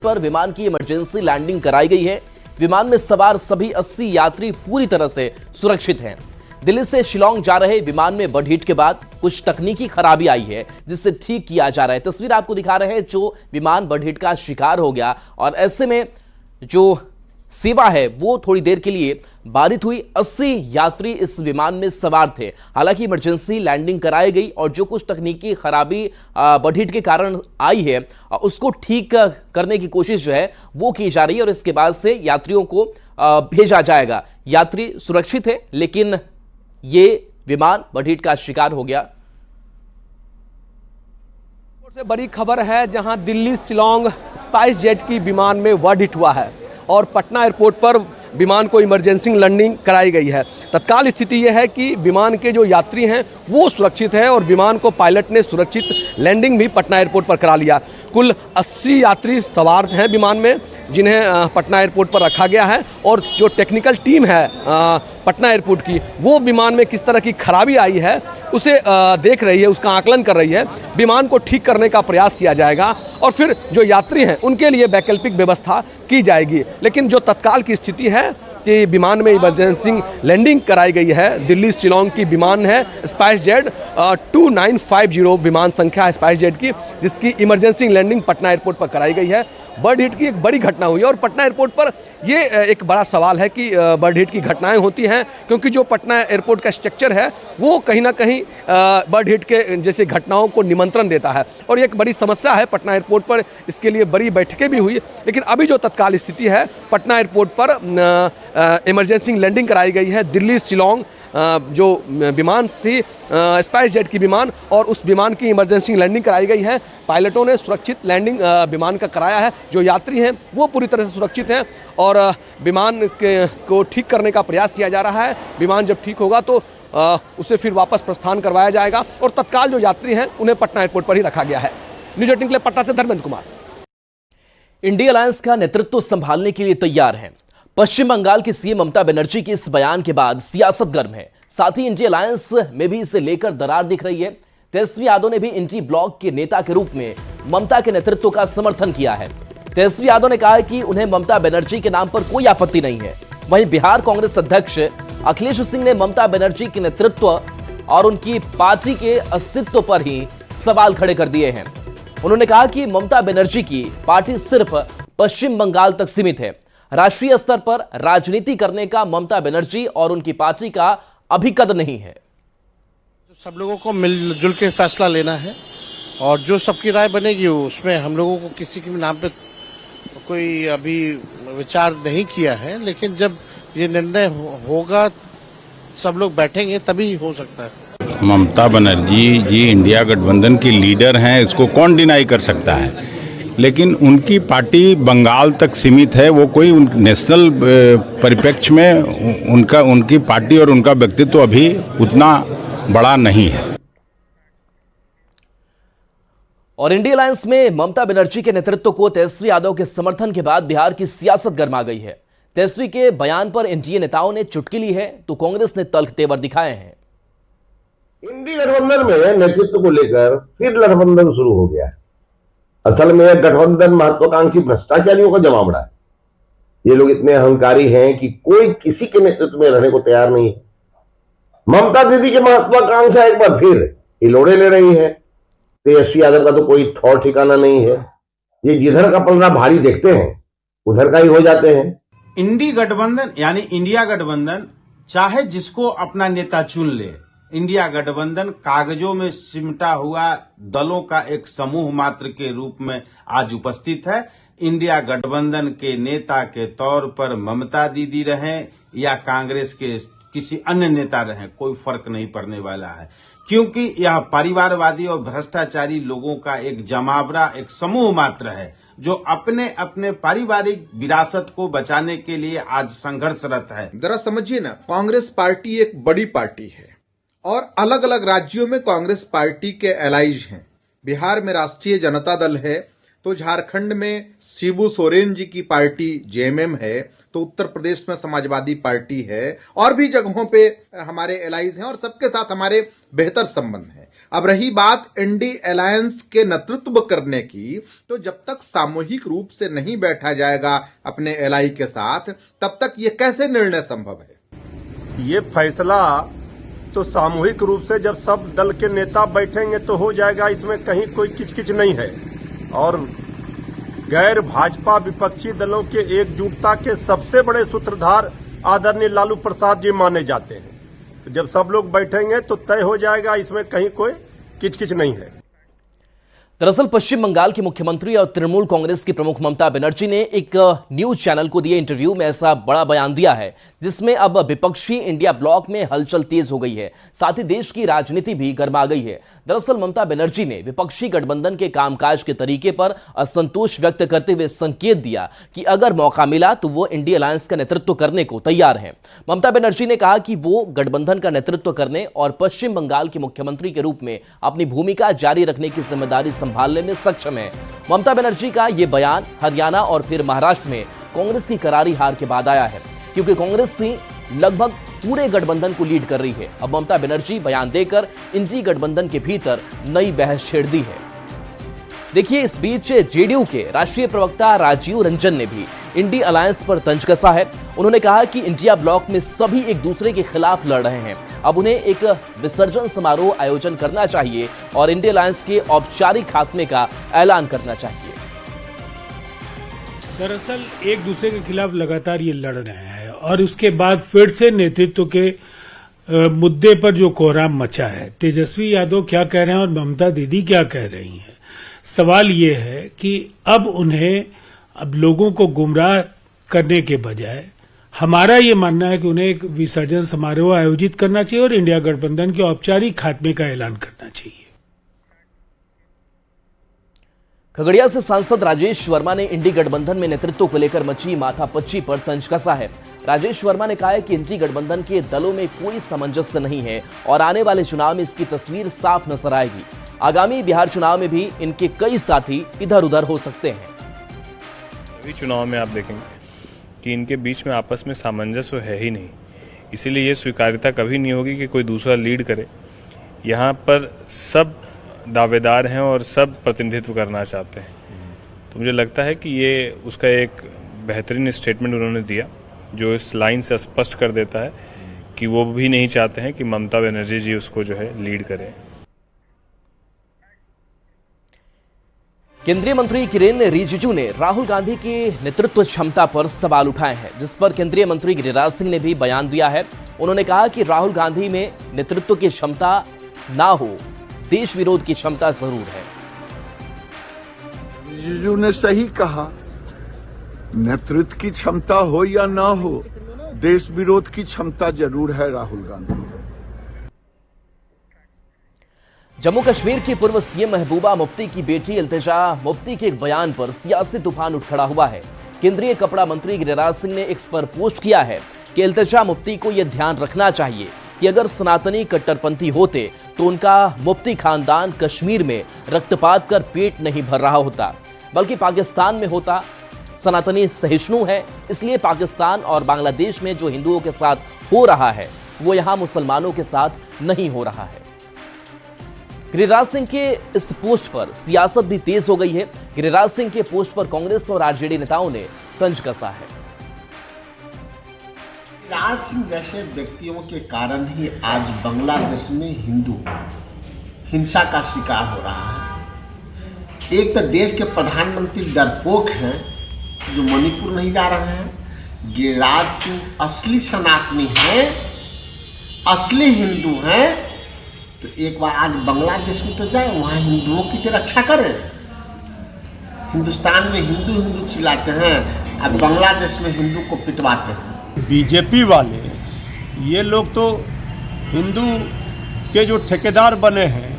पर विमान की इमरजेंसी लैंडिंग कराई गई है। विमान में सवार सभी 80 यात्री पूरी तरह से सुरक्षित हैं। दिल्ली से शिलांग जा रहे विमान में बढ़ीट के बाद कुछ तकनीकी खराबी आई है, जिससे ठीक किया जा रहा है। तस्वीर आपको दिखा रहे हैं, जो विमान बढ़ीट का शिकार हो गया और ऐसे में जो सेवा है वो थोड़ी देर के लिए बाधित हुई। 80 यात्री इस विमान में सवार थे। हालांकि इमरजेंसी लैंडिंग कराई गई और जो कुछ तकनीकी खराबी बढ़ीट के कारण आई है उसको ठीक करने की कोशिश जो है वो की जा रही है और इसके बाद से यात्रियों को भेजा जाएगा। यात्री सुरक्षित है, लेकिन ये विमान बढ़ीट का शिकार हो गया। से बड़ी खबर है, जहां दिल्ली शिलांग स्पाइस जेट की विमान में बढ़ीट हुआ है और पटना एयरपोर्ट पर विमान को इमरजेंसी लैंडिंग कराई गई है। तत्काल स्थिति यह है कि विमान के जो यात्री हैं वो सुरक्षित है और विमान को पायलट ने सुरक्षित लैंडिंग भी पटना एयरपोर्ट पर करा लिया। कुल 80 यात्री सवार हैं विमान में, जिन्हें पटना एयरपोर्ट पर रखा गया है और जो टेक्निकल टीम है पटना एयरपोर्ट की, वो विमान में किस तरह की खराबी आई है उसे देख रही है, उसका आकलन कर रही है। विमान को ठीक करने का प्रयास किया जाएगा और फिर जो यात्री हैं उनके लिए वैकल्पिक व्यवस्था की जाएगी। लेकिन जो तत्काल की स्थिति है कि विमान में इमरजेंसी लैंडिंग कराई गई है। दिल्ली शिलांग की विमान है स्पाइस जेट 2950 विमान संख्या है स्पाइस जेट की, जिसकी इमरजेंसी लैंडिंग पटना एयरपोर्ट पर कराई गई है। बर्ड हिट की एक बड़ी घटना हुई है और पटना एयरपोर्ट पर ये एक बड़ा सवाल है कि बर्ड हिट की घटनाएं होती हैं, क्योंकि जो पटना एयरपोर्ट का स्ट्रक्चर है वो कहीं ना कहीं बर्ड हिट के जैसे घटनाओं को निमंत्रण देता है और ये एक बड़ी समस्या है पटना एयरपोर्ट पर। इसके लिए बड़ी बैठकें भी हुई, लेकिन अभी जो तत्काल स्थिति है, पटना एयरपोर्ट पर इमरजेंसी लैंडिंग कराई गई है। दिल्ली शिलांग जो विमान थी स्पाइस जेट की विमान, और उस विमान की इमरजेंसी लैंडिंग कराई गई है। पायलटों ने सुरक्षित लैंडिंग विमान का कराया है। जो यात्री हैं वो पूरी तरह से सुरक्षित हैं और विमान को ठीक करने का प्रयास किया जा रहा है। विमान जब ठीक होगा तो उसे फिर वापस प्रस्थान करवाया जाएगा और तत्काल जो यात्री हैं उन्हें पटना एयरपोर्ट पर ही रखा गया है। न्यूज 18 के लिए पटना से धर्मेंद्र कुमार। इंडिया अलायंस का नेतृत्व संभालने के लिए तैयार है। पश्चिम बंगाल की सीएम ममता बनर्जी के इस बयान के बाद सियासत गर्म है। साथ ही इंडिया अलायंस में भी इसे लेकर दरार दिख रही है। तेजस्वी यादव ने भी इंडी ब्लॉक के नेता के रूप में ममता के नेतृत्व का समर्थन किया है। तेजस्वी यादव ने कहा है कि उन्हें ममता बनर्जी के नाम पर कोई आपत्ति नहीं है। वहीं बिहार कांग्रेस अध्यक्ष अखिलेश सिंह ने ममता बनर्जी के नेतृत्व और उनकी पार्टी के अस्तित्व पर ही सवाल खड़े कर दिए हैं। उन्होंने कहा कि ममता बनर्जी की पार्टी सिर्फ पश्चिम बंगाल तक सीमित है। राष्ट्रीय स्तर पर राजनीति करने का ममता बनर्जी और उनकी पार्टी का अभी कद नहीं है। सब लोगों को मिलजुल के फैसला लेना है और जो सबकी राय बनेगी उसमें हम लोगों को किसी के नाम पे कोई अभी विचार नहीं किया है, लेकिन जब ये निर्णय होगा सब लोग बैठेंगे तभी हो सकता है। ममता बनर्जी जी इंडिया गठबंधन की लीडर हैं, इसको कौन डिनाई कर सकता है, लेकिन उनकी पार्टी बंगाल तक सीमित है। वो कोई नेशनल परिप्रेक्ष्य में उनकी पार्टी और उनका व्यक्तित्व अभी उतना बड़ा नहीं है। और इंडिया अलायंस में ममता बनर्जी के नेतृत्व को तेजस्वी यादव के समर्थन के बाद बिहार की सियासत गर्मा गई है। तेजस्वी के बयान पर एनडीए नेताओं ने चुटकी ली है तो कांग्रेस ने तल्ख तेवर दिखाए हैं। इंडी गठबंधन में नेतृत्व को लेकर फिर गठबंधन शुरू हो गया है। असल में गठबंधन महत्वाकांक्षी भ्रष्टाचारियों का जमावड़ा है। ये लोग इतने अहंकारी हैं कि कोई किसी के नेतृत्व में रहने को तैयार नहीं है। ममता दीदी की महत्वाकांक्षा एक बार फिर हिलोड़े ले रही है। तेजस्वी यादव का तो कोई ठौर ठिकाना नहीं है। ये जिधर का पलड़ा भारी देखते हैं उधर का ही हो जाते हैं। इंडी गठबंधन यानी इंडिया गठबंधन चाहे जिसको अपना नेता चुन ले, इंडिया गठबंधन कागजों में सिमटा हुआ दलों का एक समूह मात्र के रूप में आज उपस्थित है। इंडिया गठबंधन के नेता के तौर पर ममता दीदी रहें या कांग्रेस के किसी अन्य नेता रहें, कोई फर्क नहीं पड़ने वाला है, क्योंकि यह परिवारवादी और भ्रष्टाचारी लोगों का एक जमावड़ा, एक समूह मात्र है जो अपने अपने पारिवारिक विरासत को बचाने के लिए आज संघर्षरत है। जरा समझिए ना, कांग्रेस पार्टी एक बड़ी पार्टी है और अलग अलग राज्यों में कांग्रेस पार्टी के एलाइज हैं। बिहार में राष्ट्रीय जनता दल है, तो झारखंड में शिबू सोरेन जी की पार्टी जेएमएम है, तो उत्तर प्रदेश में समाजवादी पार्टी है और भी जगहों पे हमारे एलाइज हैं और सबके साथ हमारे बेहतर संबंध हैं। अब रही बात इंडी अलायंस के नेतृत्व करने की, तो जब तक सामूहिक रूप से नहीं बैठा जाएगा अपने एलआई के साथ, तब तक ये कैसे निर्णय संभव है? ये फैसला तो सामूहिक रूप से जब सब दल के नेता बैठेंगे तो हो जाएगा, इसमें कहीं कोई किचकिच नहीं है। और गैर भाजपा विपक्षी दलों के एकजुटता के सबसे बड़े सूत्रधार आदरणीय लालू प्रसाद जी माने जाते हैं। तो जब सब लोग बैठेंगे तो तय हो जाएगा, इसमें कहीं कोई किचकिच नहीं है। दरअसल पश्चिम बंगाल के मुख्यमंत्री और तृणमूल कांग्रेस की प्रमुख ममता बनर्जी ने एक न्यूज चैनल को दिए इंटरव्यू में ऐसा बड़ा बयान दिया है जिसमें अब विपक्षी इंडिया ब्लॉक में हलचल तेज हो गई है, साथ ही देश की राजनीति भी गर्मा गई है। दरअसल ममता बनर्जी ने विपक्षी गठबंधन के कामकाज के तरीके पर असंतोष व्यक्त करते हुए संकेत दिया कि अगर मौका मिला तो वो इंडिया अलायंस का नेतृत्व करने को तैयार हैं। ममता बनर्जी ने कहा कि वो गठबंधन का नेतृत्व करने और पश्चिम बंगाल के मुख्यमंत्री के रूप में अपनी भूमिका जारी रखने की जिम्मेदारी संभालने में सक्षम है। ममता बनर्जी का यह बयान हरियाणा और फिर महाराष्ट्र में कांग्रेस की करारी हार के बाद आया है, क्योंकि कांग्रेस ही लगभग पूरे गठबंधन को लीड कर रही है। अब ममता बनर्जी बयान देकर इंडी गठबंधन के भीतर नई बहस छेड़ दी है। देखिए, इस बीच जेडीयू के राष्ट्रीय प्रवक्ता राजीव रंजन ने भी इंडी अलायंस पर तंज कसा है। उन्होंने कहा कि इंडिया ब्लॉक में सभी एक दूसरे के खिलाफ लड़ रहे हैं, अब उन्हें एक विसर्जन समारोह आयोजन करना चाहिए और इंडी अलायंस के औपचारिक खात्मे का ऐलान करना चाहिए। दरअसल एक दूसरे के खिलाफ लगातार ये लड़ रहे हैं और उसके बाद फिर से नेतृत्व के मुद्दे पर जो कोहराम मचा है, तेजस्वी यादव क्या कह रहे हैं और ममता दीदी क्या कह रही हैं, सवाल ये है कि अब उन्हें अब लोगों को गुमराह करने के बजाय हमारा ये मानना है कि उन्हें एक विसर्जन समारोह आयोजित करना चाहिए और इंडिया गठबंधन के औपचारिक खात्मे का ऐलान करना चाहिए। खगड़िया से सांसद राजेश वर्मा ने इंडी गठबंधन में नेतृत्व को लेकर मची माथापच्ची पर तंज कसा है। राजेश वर्मा ने कहा है कि इंडी गठबंधन के दलों में कोई सामंजस्य नहीं है और आने वाले चुनाव में इसकी तस्वीर साफ नजर आएगी। आगामी बिहार चुनाव में भी इनके कई साथी इधर उधर हो सकते हैं। अभी चुनाव में आप देखेंगे कि इनके बीच में आपस में सामंजस्य है ही नहीं, इसीलिए ये स्वीकार्यता कभी नहीं होगी कि कोई दूसरा लीड करे। यहाँ पर सब दावेदार हैं और सब प्रतिनिधित्व करना चाहते हैं, तो मुझे लगता है कि ये उसका एक बेहतरीन स्टेटमेंट उन्होंने दिया जो इस लाइन से स्पष्ट कर देता है कि वो भी नहीं चाहते हैं कि ममता बनर्जी जी उसको जो है लीड करें। केंद्रीय मंत्री किरेन रिजिजू ने राहुल गांधी की नेतृत्व क्षमता पर सवाल उठाए हैं, जिस पर केंद्रीय मंत्री गिरिराज सिंह ने भी बयान दिया है। उन्होंने कहा कि राहुल गांधी में नेतृत्व की क्षमता ना हो, देश विरोध की क्षमता जरूर है। रिजिजू ने सही कहा, नेतृत्व की क्षमता हो या ना हो, देश विरोध की क्षमता जरूर है राहुल गांधी। जम्मू कश्मीर की पूर्व सीएम महबूबा मुफ्ती की बेटी इल्तिजा मुफ्ती के एक बयान पर सियासी तूफान उठ खड़ा हुआ है। केंद्रीय कपड़ा मंत्री गिरिराज सिंह ने एक्स पर पोस्ट किया है कि इल्तिजा मुफ्ती को यह ध्यान रखना चाहिए कि अगर सनातनी कट्टरपंथी होते तो उनका मुफ्ती खानदान कश्मीर में रक्तपात कर पेट नहीं भर रहा होता, बल्कि पाकिस्तान में होता। सनातनी सहिष्णु है, इसलिए पाकिस्तान और बांग्लादेश में जो हिंदुओं के साथ हो रहा है वो यहां मुसलमानों के साथ नहीं हो रहा है। गिरिराज सिंह के इस पोस्ट पर सियासत भी तेज हो गई है। गिरिराज सिंह के पोस्ट पर कांग्रेस और आरजेडी नेताओं ने तंज कसा है। गिरिराज सिंह जैसे व्यक्तियों के कारण ही आज बांग्लादेश में हिंदू हिंसा का शिकार हो रहा है। एक तो देश के प्रधानमंत्री डरपोक हैं जो मणिपुर नहीं जा रहे हैं। गिरिराज सिंह असली सनातनी हैं, असली हिंदू हैं, तो एक बार आज बांग्लादेश में तो जाए, वहाँ हिंदुओं की तो रक्षा करें। हिंदुस्तान में हिंदू हिंदू चिल्लाते हैं, अब बांग्लादेश में हिंदू को पिटवाते हैं। बीजेपी वाले ये लोग तो हिंदू के जो ठेकेदार बने हैं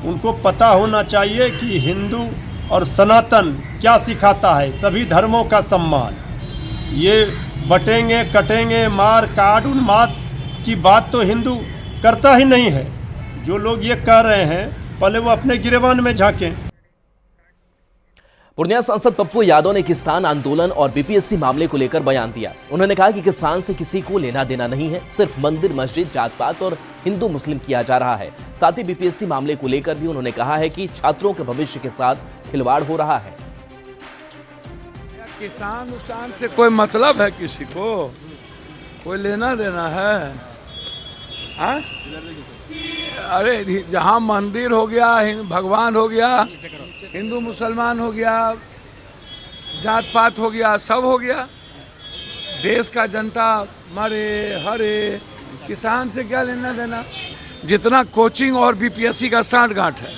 उनको पता होना चाहिए कि हिंदू और सनातन क्या सिखाता है, सभी धर्मों का सम्मान। ये बटेंगे कटेंगे मार काट उन्माद की बात तो हिंदू करता ही नहीं है। जो लोग ये कह रहे हैं पहले वो अपने गिरेबान में झांकें। पूर्णिया सांसद पप्पू यादव ने किसान आंदोलन और बीपीएससी मामले को लेकर बयान दिया। उन्होंने कहा कि किसान से किसी को लेना देना नहीं है, सिर्फ मंदिर, मस्जिद, जात पात और हिंदू मुस्लिम किया जा रहा है। साथ ही बीपीएससी मामले को लेकर भी उन्होंने कहा है कि छात्रों के भविष्य के साथ खिलवाड़ हो रहा है। किसान उसान से कोई मतलब है, किसी को कोई लेना देना है? हाँ? अरे जहाँ मंदिर हो गया, भगवान हो गया, हिंदू मुसलमान हो गया, जात पात हो गया, सब हो गया। देश का जनता मरे हरे, किसान से क्या लेना देना? जितना कोचिंग और बीपीएससी का सांठ-गांठ है,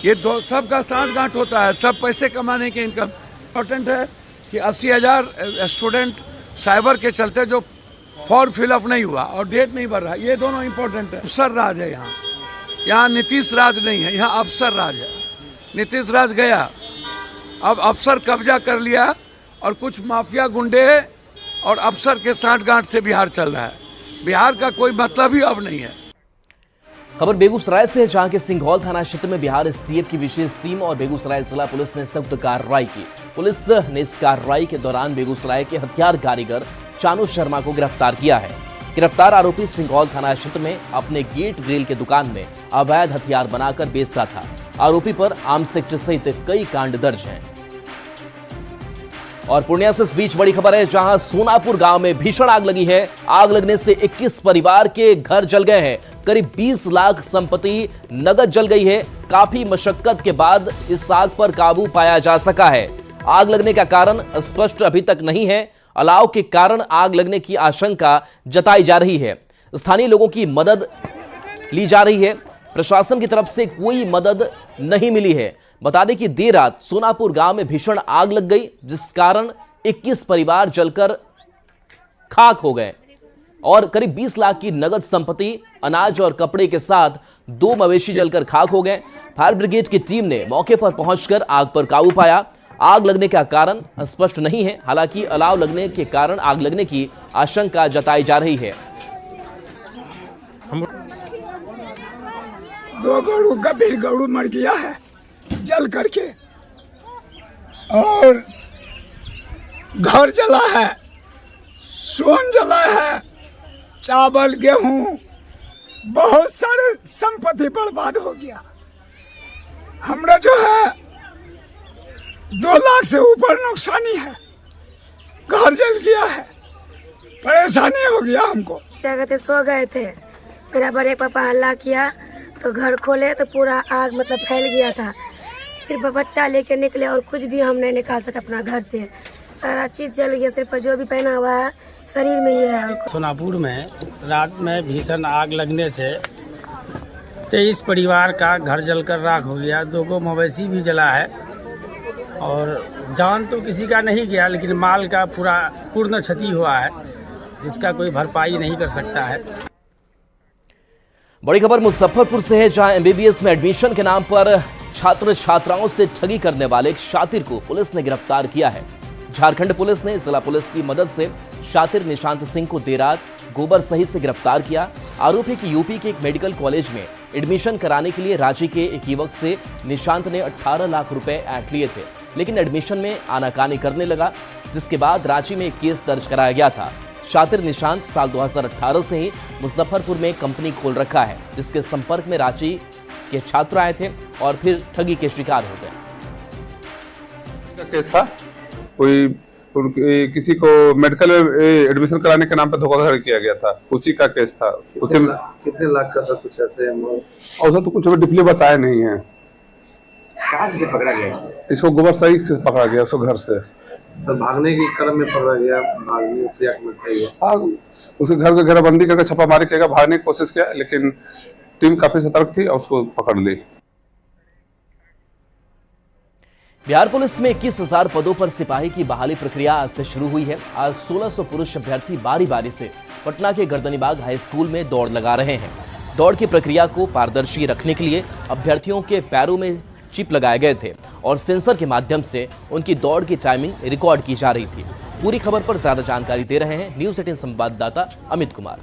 ये दो सब का सांठ-गांठ होता है। सब पैसे कमाने के इनकम। इम्पोर्टेंट है कि 80,000 स्टूडेंट साइबर के चलते जो फॉर्म फिलअप नहीं हुआ और डेट नहीं बढ़ रहा, ये दोनों इम्पोर्टेंट है। अफसर राज है यहाँ नीतीश राज नहीं है, यहाँ अफसर राज है। नीतीश राज गया, अब अफसर कब्जा कर लिया और कुछ माफिया गुंडे और अफसर के सांठ-गांठ से बिहार चल रहा है। बिहार का कोई मतलब ही अब नहीं है। खबर बेगूसराय से है, जहां के सिंघौल थाना क्षेत्र में बिहार एसटीएफ की विशेष टीम और बेगूसराय जिला पुलिस ने संयुक्त कार्रवाई की। पुलिस ने इस कार्रवाई के दौरान बेगूसराय के हथियार कारीगर चानू शर्मा को गिरफ्तार किया है। गिरफ्तार आरोपी सिंघौल थाना क्षेत्र में अपने गेट ग्रिल के दुकान में अवैध हथियार बनाकर बेचता था। आरोपी पर आर्म्स एक्ट सहित कई कांड दर्ज हैं। और पूर्णिया से इस बीच बड़ी खबर है, जहां सोनापुर गांव में भीषण आग लगी है। आग लगने से 21 परिवार के घर जल गए हैं। करीब 20 लाख संपत्ति नगद जल गई है। काफी मशक्कत के बाद इस आग पर काबू पाया जा सका है। आग लगने का कारण स्पष्ट अभी तक नहीं है। अलाव के कारण आग लगने की आशंका जताई जा रही है। स्थानीय लोगों की मदद ली जा रही है। प्रशासन की तरफ से कोई मदद नहीं मिली है। बता दें कि देर रात सोनापुर गांव में भीषण आग लग गई, जिस कारण 21 परिवार जलकर खाक हो गए और करीब 20 लाख की नगद संपत्ति, अनाज और कपड़े के साथ 2 मवेशी जलकर खाक हो गए। फायर ब्रिगेड की टीम ने मौके पर पहुंचकर आग पर काबू पाया। आग लगने का कारण स्पष्ट नहीं है, हालांकि अलाव लगने के कारण आग लगने की आशंका जताई जा रही है। 2 गौड़ू गंभीर गौड़ू मर गया है जल करके, और घर जला है, सोन जला है, चावल गेहूं, बहुत सारे संपत्ति बर्बाद हो गया। हमरा जो है 2 लाख से ऊपर नुकसानी है। घर जल गया है, परेशानी हो गया हमको। क्या कहते, सो गए थे, मेरा बड़े पापा हल्ला किया तो घर खोले तो पूरा आग मतलब फैल गया था। सिर्फ बच्चा लेके निकले और कुछ भी हम नहीं निकाल सके अपना घर से। सारा चीज जल गया, सिर्फ जो भी पहना हुआ है शरीर में ये है। सोनापुर में रात में भीषण आग लगने से 23 परिवार का घर जलकर राख हो गया। 2 मवेशी भी जला है और जान तो किसी का नहीं गया, लेकिन माल का पूर्ण क्षति हुआ है, जिसका कोई भरपाई नहीं कर सकता है। बड़ी खबर मुजफ्फरपुर से है, जहां एमबीबीएस में एडमिशन के नाम पर छात्र छात्राओं से ठगी करने वाले एक शातिर को पुलिस ने गिरफ्तार किया है। झारखंड पुलिस ने जिला पुलिस की मदद से शातिर निशांत सिंह को देर रात गोबर सही से गिरफ्तार किया। आरोपी की यूपी के एक मेडिकल कॉलेज में एडमिशन कराने के लिए रांची के एक युवक से निशांत ने 18 लाख रुपए ऐंठ लिए थे, लेकिन एडमिशन में आनाकानी करने लगा, जिसके बाद रांची में एक केस दर्ज कराया गया था। शातिर निशांत साल 2018 से ही मुजफ्फरपुर में कंपनी खोल रखा है, जिसके संपर्क में रांची के छात्र आए थे और फिर ठगी के शिकार हो गए। केस था कोई किसी को मेडिकल में एडमिशन कराने के नाम पर धोखाधड़ी किया गया था, उसी का केस था। उसी में कितने लाख का सब कुछ ऐसे और तो कुछ डिप्ली बताया नहीं है। कहाँ से पकड़ा गया इसको गोबर सही से पकड़ा गया, उसको घर से सर भागने की क्रम में पकड़ा गया। भागने हाँ, उसके घर का घेराबंदी करके छापामारी किया, भागने की कोशिश किया, लेकिन टीम काफी सतर्क थी और उसको पकड़ ली। बिहार पुलिस में 21,000 पदों पर सिपाही की बहाली प्रक्रिया आज से शुरू हुई है। आज 1600 पुरुष अभ्यर्थी बारी बारी से पटना के गर्दनीबाग हाई स्कूल में दौड़ लगा रहे हैं। दौड़ की प्रक्रिया को पारदर्शी रखने के लिए अभ्यर्थियों के पैरों में चिप लगाए गए थे और सेंसर के माध्यम से उनकी दौड़ की टाइमिंग रिकॉर्ड की जा रही थी। पूरी खबर पर ज्यादा जानकारी दे रहे हैं न्यूज 18 संवाददाता अमित कुमार।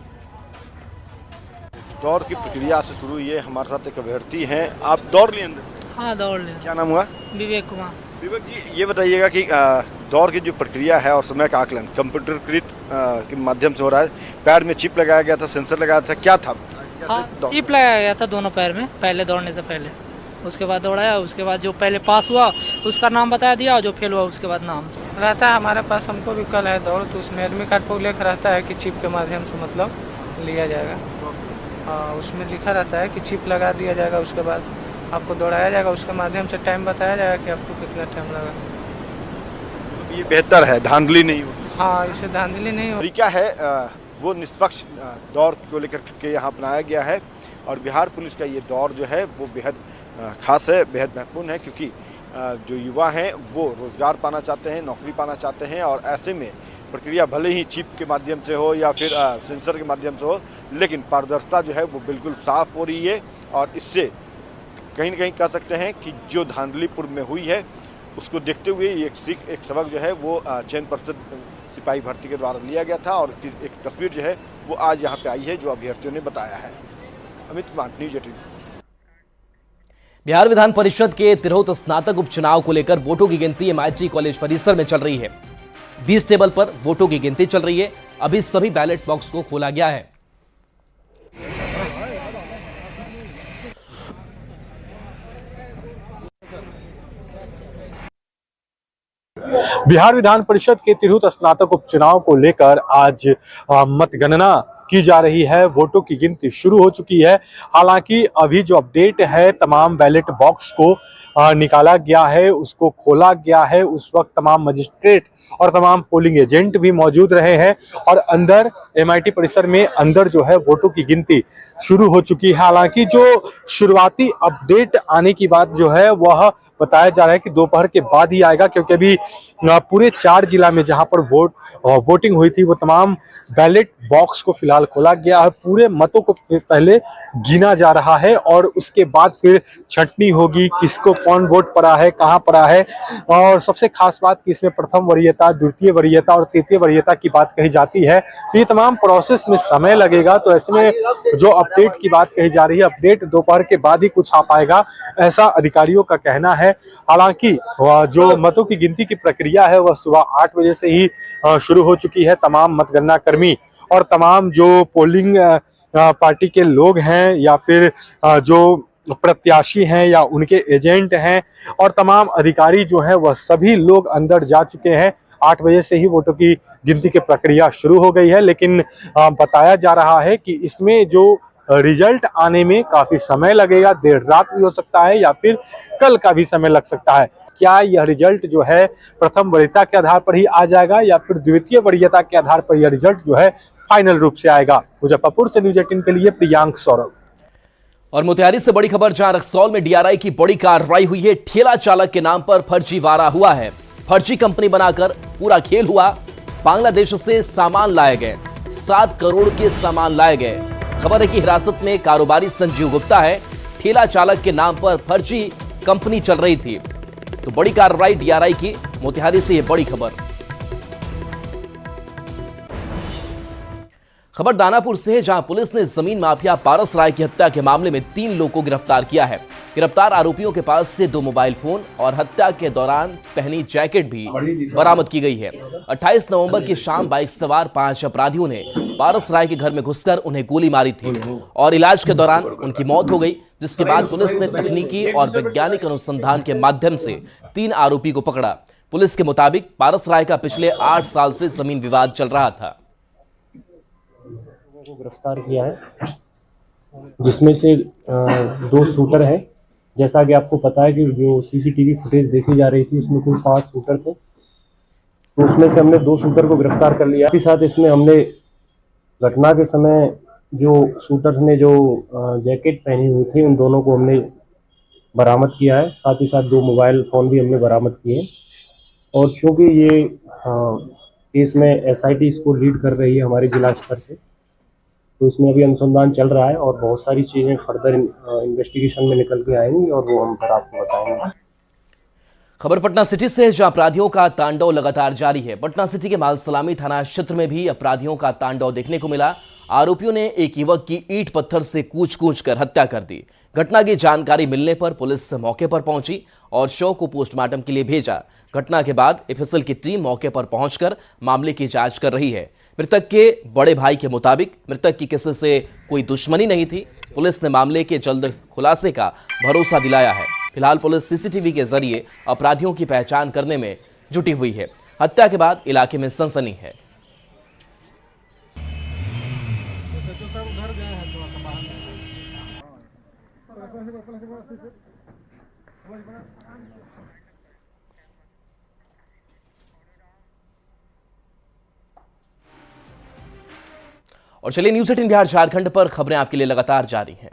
दौड़ की प्रक्रिया से शुरू हुई है। हमारे साथ एक अभ्यर्थी हैं, आप दौड़ लिए? हाँ दौड़ लिए। क्या नाम हुआ? विवेक कुमार। विवेक जी, ये बताइएगा कि दौर की जो प्रक्रिया है और समय का आकलन कंप्यूटरकृत के माध्यम से हो रहा है। पैर में चिप लगाया गया था, सेंसर लगाया था, क्या था? हाँ, चिप लगाया गया था दोनों पैर में पहले दौड़ने से पहले। उसके बाद दौड़ाया, उसके बाद जो पहले पास हुआ उसका नाम बता दिया और जो फेल हुआ उसके बाद नाम रहता है। हमारे पास हमको भी कल है दौड़, तो उसमें एडमिट कार्ड पर उल्लेख रहता है कि चिप के माध्यम से मतलब लिया जाएगा। हाँ, उसमें लिखा रहता है कि चिप लगा दिया जाएगा, उसके बाद आपको दौड़ाया जाएगा, उसके माध्यम से टाइम बताया जाएगा कि आपको कितना टाइम लगा। ये बेहतर है, धांधली नहीं हो। हाँ, इससे धांधली नहीं हो। तरीका है वो निष्पक्ष दौर को लेकर के यहाँ अपनाया गया है और बिहार पुलिस का ये दौर जो है वो बेहद खास है, बेहद महत्वपूर्ण है, क्योंकि जो युवा हैं वो रोजगार पाना चाहते हैं, नौकरी पाना चाहते हैं और ऐसे में प्रक्रिया भले ही चिप के माध्यम से हो या फिर सेंसर के माध्यम से हो, लेकिन पारदर्शिता जो है वो बिल्कुल साफ हो रही है और इससे कहीं न कहीं कह सकते हैं कि जो धांधली पूर्व में हुई है उसको देखते हुए ये एक सबक जो है वो चयन पर्षद सिपाही भर्ती के द्वारा लिया गया था और इसकी एक तस्वीर जो है वो आज यहाँ पे आई है जो अभ्यर्थियों ने बताया है। अमित कुमार, न्यूज 18। बिहार विधान परिषद के तिरहुत स्नातक उपचुनाव को लेकर वोटों की गिनती MIT कॉलेज परिसर में चल रही है। 20 टेबल पर वोटों की गिनती चल रही है। अभी सभी बैलेट बॉक्स को खोला गया है। बिहार विधान परिषद के तिरहुत स्नातक उपचुनाव को लेकर आज मतगणना की जा रही है। वोटों की गिनती शुरू हो चुकी है। हालांकि अभी जो अपडेट है, तमाम बैलेट बॉक्स को निकाला गया है, उसको खोला गया है। उस वक्त तमाम मजिस्ट्रेट और तमाम पोलिंग एजेंट भी मौजूद रहे हैं और अंदर MIT परिसर में अंदर जो है वोटों की गिनती शुरू हो चुकी है। हालांकि जो शुरुआती अपडेट आने की बात जो है वह बताया जा रहा है कि दोपहर के बाद ही आएगा, क्योंकि अभी पूरे 4 जिला में जहां पर वोटिंग हुई थी वो तमाम बैलेट बॉक्स को फिलहाल खोला गया है। पूरे मतों को पहले गिना जा रहा है और उसके बाद फिर छंटनी होगी, किसको कौन वोट पड़ा है, कहां पड़ा है। और सबसे खास बात कि इसमें प्रथम वरीयता, द्वितीय वरीयता और तृतीय वरीयता की बात कही जाती है, तो ये तमाम प्रोसेस में समय लगेगा। तो ऐसे में जो अपडेट की बात कही जा रही है, अपडेट दोपहर के बाद ही कुछ आ पाएगा, ऐसा अधिकारियों का कहना है। हालांकि जो मतों की गिनती की प्रक्रिया है वह सुबह 8 बजे से ही शुरू हो चुकी है। तमाम मतगणना कर्मी और तमाम जो पोलिंग पार्टी के लोग हैं या फिर जो प्रत्याशी हैं या उनके एजेंट हैं और तमाम अधिकारी जो हैं वह सभी लोग अंदर जा चुके हैं। 8 बजे से ही वोटों की गिनती की प्रक्रिया शुरू हो गई है, लेकिन बताया जा रहा है कि इसमें जो रिजल्ट आने में काफी समय लगेगा, देर रात भी हो सकता है या फिर कल का भी समय लग सकता है। क्या यह रिजल्ट जो है प्रथम वरीयता के आधार पर ही आ जाएगा या फिर द्वितीय वरीयता के आधार पर यह रिजल्ट जो है फाइनल रूप से आएगा? मुजफ्फरपुर से न्यूज 18 के लिए प्रियांक सौरभ। और मोतिहारी से बड़ी खबर, जहां रक्सौल में DRI की बड़ी कार्रवाई हुई है। ठेला चालक के नाम पर फर्जीवाड़ा हुआ है। फर्जी कंपनी बनाकर पूरा खेल हुआ। बांग्लादेश से सामान लाए गए, 7 करोड़ के सामान लाए गए। खबर है कि हिरासत में कारोबारी संजीव गुप्ता है। ठेला चालक के नाम पर फर्जी कंपनी चल रही थी। तो बड़ी कार्रवाई DRI की। मोतिहारी से यह बड़ी खबर। खबर दानापुर से है, जहां पुलिस ने जमीन माफिया पारस राय की हत्या के मामले में 3 लोगों को गिरफ्तार किया है। गिरफ्तार आरोपियों के पास से 2 मोबाइल फोन और हत्या के दौरान पहनी जैकेट भी बरामद की गई है। 28 नवंबर की शाम बाइक सवार 5 अपराधियों ने पारस राय के घर में घुसकर उन्हें गोली मारी थी और इलाज के दौरान उनकी मौत हो गई, जिसके बाद पुलिस ने तकनीकी और वैज्ञानिक अनुसंधान के माध्यम से 3 आरोपी को पकड़ा। पुलिस के मुताबिक पारस राय का पिछले 8 साल से जमीन विवाद चल रहा था। को गिरफ्तार किया है, जिसमें से 2 शूटर हैं। जैसा कि आपको पता है कि जो CCTV फुटेज देखी जा रही थी उसमें कुल 5 शूटर थे, तो उसमें से हमने 2 शूटर को गिरफ्तार कर लिया। साथ ही साथ इसमें हमने घटना के समय जो शूटर ने जो जैकेट पहनी हुई थी उन दोनों को हमने बरामद किया है। साथ ही साथ 2 मोबाइल फ़ोन भी हमने बरामद किए। और चूँकि ये केस में SIT इसको लीड कर रही है हमारे जिला स्तर से, तो इसमें अभी अनुसंधान चल रहा है और बहुत सारी चीज़ें फर्दर इन्वेस्टिगेशन में निकल के आएंगी और वो हम फिर आपको बताएंगे। खबर पटना सिटी से, जहां अपराधियों का तांडव लगातार जारी है। पटना सिटी के मालसलामी थाना क्षेत्र में भी अपराधियों का तांडव देखने को मिला। आरोपियों ने एक युवक की ईंट पत्थर से कूच कर हत्या कर दी। घटना की जानकारी मिलने पर पुलिस मौके पर पहुंची और शव को पोस्टमार्टम के लिए भेजा। घटना के बाद एफएसएल की टीम मौके पर पहुंचकर मामले की जांच कर रही है। मृतक के बड़े भाई के मुताबिक मृतक की किसी से कोई दुश्मनी नहीं थी। पुलिस ने मामले के जल्द खुलासे का भरोसा दिलाया है। फिलहाल पुलिस सीसीटीवी के जरिए अपराधियों की पहचान करने में जुटी हुई है। हत्या के बाद इलाके में सनसनी है। और चलिए न्यूज़ 18 बिहार झारखंड पर खबरें आपके लिए लगातार जारी हैं।